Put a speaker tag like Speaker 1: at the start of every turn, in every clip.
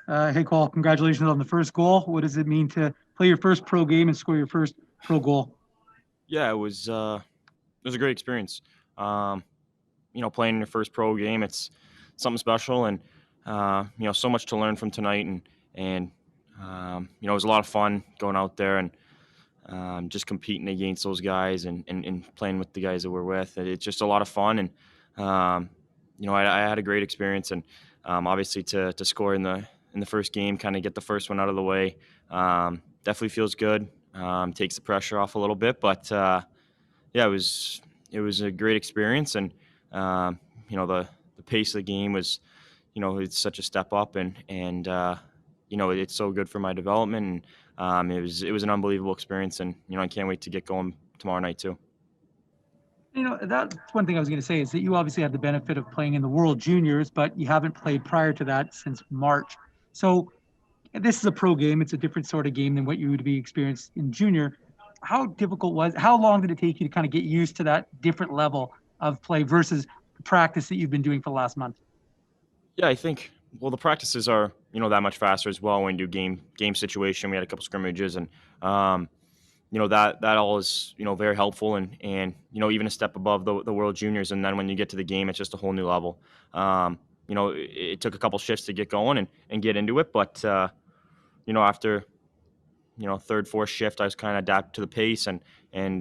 Speaker 1: Hey, Cole, congratulations on the first goal. What does it mean to play your first pro game and score your first pro goal?
Speaker 2: Yeah, it was a great experience. Um, playing your first pro game, it's something special, and so much to learn from tonight, and it was a lot of fun going out there and just competing against those guys and playing with the guys that we're with. It's just a lot of fun, and um, I had a great experience, and obviously to score in the first game, kind of get the first one out of the way, definitely feels good. Takes the pressure off a little bit, but yeah, it was a great experience, and um, the pace of the game was, it's such a step up, and it's so good for my development, and it was an unbelievable experience, and I can't wait to get going tomorrow night too.
Speaker 1: That's one thing I was going to say is that you obviously had the benefit of playing in the World Juniors, but you haven't played prior to that since March. So this is a pro game. It's a different sort of game than what you would be experienced in junior. How long did it take you to kind of get used to that different level of play versus the practice that you've been doing for the last month?
Speaker 2: Yeah, I think the practices are that much faster as well when you do game situation. We had a couple scrimmages, and um, that all is very helpful, and even a step above the World Juniors, and then when you get to the game, it's just a whole new level. It took a couple shifts to get going and get into it, but after third, fourth shift, I was kind of adapted to the pace and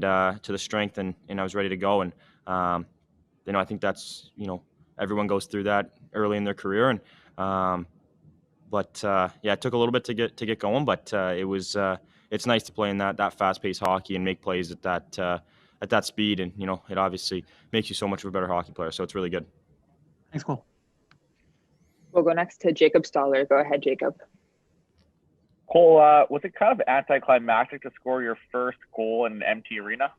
Speaker 2: to the strength, and I was ready to go. And um, I think that's everyone goes through that early in their career, and um, but yeah, it took a little bit to get going, but it's nice to play in that fast paced hockey and make plays at that speed, and it obviously makes you so much of a better hockey player. So it's really good.
Speaker 1: Thanks, Cole.
Speaker 3: We'll go next to Jacob Stoller. Go ahead, Jacob.
Speaker 4: Cole, was it kind of anticlimactic to score your first goal in an empty arena?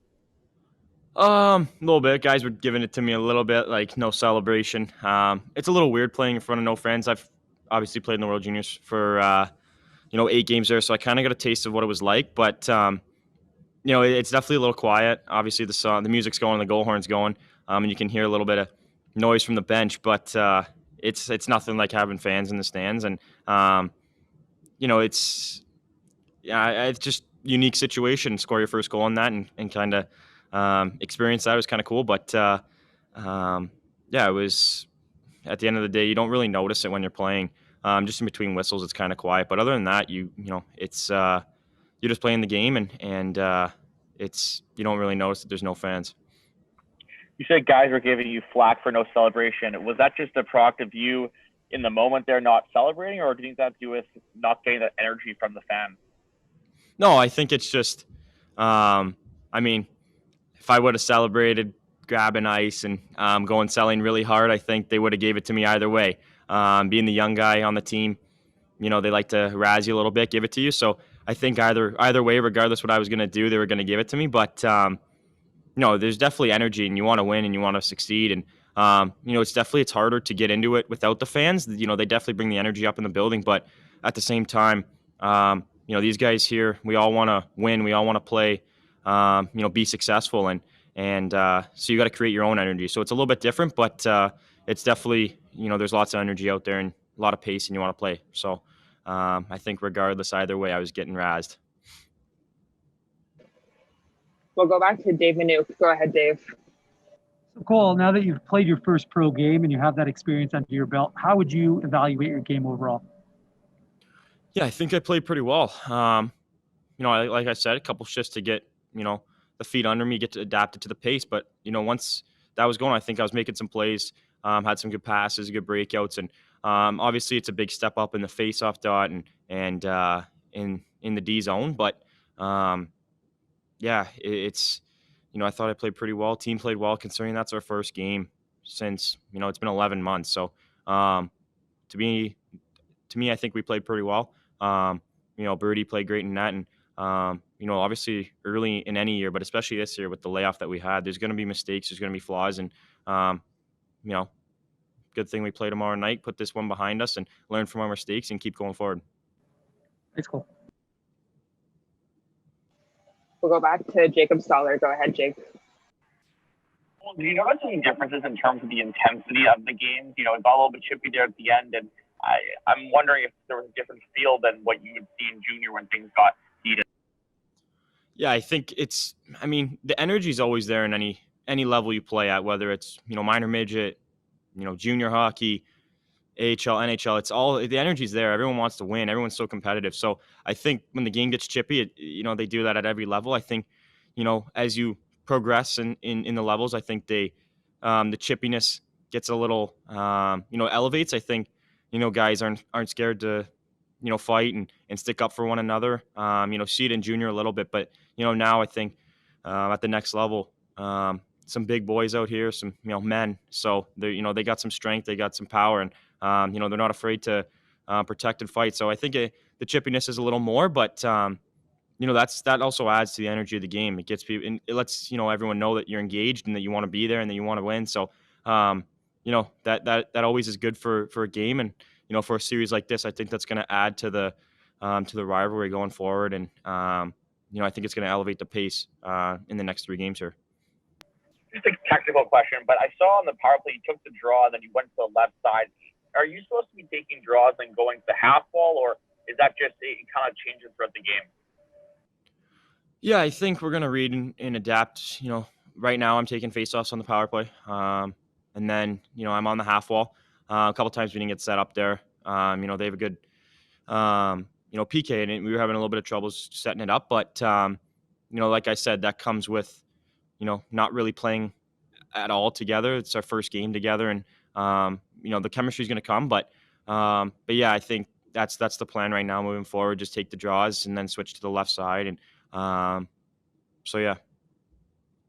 Speaker 2: A little bit. Guys were giving it to me a little bit, like no celebration. It's a little weird playing in front of no fans. I've obviously played in the World Juniors for 8 games there, so I kind of got a taste of what it was like. But it's definitely a little quiet. Obviously, the music's going, the goal horn's going, and you can hear a little bit of noise from the bench. But it's nothing like having fans in the stands, and it's yeah, it's just unique situation. Score your first goal on that, and kind of experience that was kind of cool. But um, yeah, it was at the end of the day, you don't really notice it when you're playing. Just in between whistles, it's kind of quiet. But other than that, it's you're just playing the game, and it's you don't really notice that there's no fans.
Speaker 4: You said guys were giving you flack for no celebration. Was that just a product of you in the moment there not celebrating, or do you think that has to do with not getting that energy from the fans?
Speaker 2: No, I think it's just, I mean, if I would have celebrated grabbing ice and going selling really hard, I think they would have gave it to me either way. Being the young guy on the team, they like to razz you a little bit, give it to you. So I think either way, regardless what I was going to do, they were going to give it to me. But there's definitely energy, and you want to win and you want to succeed, and it's harder to get into it without the fans. They definitely bring the energy up in the building, but at the same time, these guys here, we all want to win, we all want to play, be successful, and so you got to create your own energy. So it's a little bit different, but it's definitely there's lots of energy out there and a lot of pace, and you want to play. So I think regardless, either way, I was getting razzed.
Speaker 3: We'll go back to Dave Manouk. Go ahead, Dave.
Speaker 1: So, Cole, now that you've played your first pro game and you have that experience under your belt, how would you evaluate your game overall?
Speaker 2: Yeah, I think I played pretty well. Like I said, a couple shifts to get the feet under me, get to adapt it to the pace. But once that was going, I think I was making some plays, had some good passes, good breakouts, and obviously it's a big step up in the face-off dot and in the D zone. But yeah, it's I thought I played pretty well. Team played well, considering that's our first game since it's been 11 months. So um, to me, I think we played pretty well. Birdie played great in that, and obviously early in any year, but especially this year with the layoff that we had, there's going to be mistakes, there's going to be flaws, and um, you know, good thing we play tomorrow night, put this one behind us, and learn from our mistakes and keep going forward.
Speaker 1: It's cool.
Speaker 3: We'll go back to Jacob Stoller. Go ahead, Jake.
Speaker 4: Well, do you notice any differences in terms of the intensity of the games? It got a little bit chippy there at the end, and I'm wondering if there was a different feel than what you would see in junior when things got heated.
Speaker 2: Yeah, I think the energy is always there in any level you play at, whether it's, minor midget, junior hockey, AHL, NHL. It's all, the energy's there. Everyone wants to win. Everyone's so competitive. So I think when the game gets chippy, they do that at every level. I think, as you progress in the levels, I think the chippiness gets a little, elevates. I think, guys aren't scared to, fight and stick up for one another. See it in junior a little bit, but, now I think at the next level, some big boys out here, some, men. So they got some strength, they got some power, and, they're not afraid to protect and fight. So I think the chippiness is a little more, but, that also adds to the energy of the game. It gets people, and it lets, everyone know that you're engaged and that you want to be there and that you want to win. So, that always is good for a game. And, for a series like this, I think that's going to add to the rivalry going forward. And, I think it's going to elevate the pace in the next 3 games here.
Speaker 4: Just a technical question, but I saw on the power play you took the draw and then you went to the left side. Are you supposed to be taking draws and going to half wall, or is that just it kind of changes throughout the game?
Speaker 2: Yeah, I think we're gonna read and adapt. Right now I'm taking faceoffs on the power play, and then I'm on the half wall. A couple times we didn't get set up there. They have a good PK, and we were having a little bit of trouble setting it up. But like I said, that comes with not really playing at all together. It's our first game together, and the chemistry is going to come. But yeah, I think that's the plan right now moving forward. Just take the draws and then switch to the left side, and so yeah.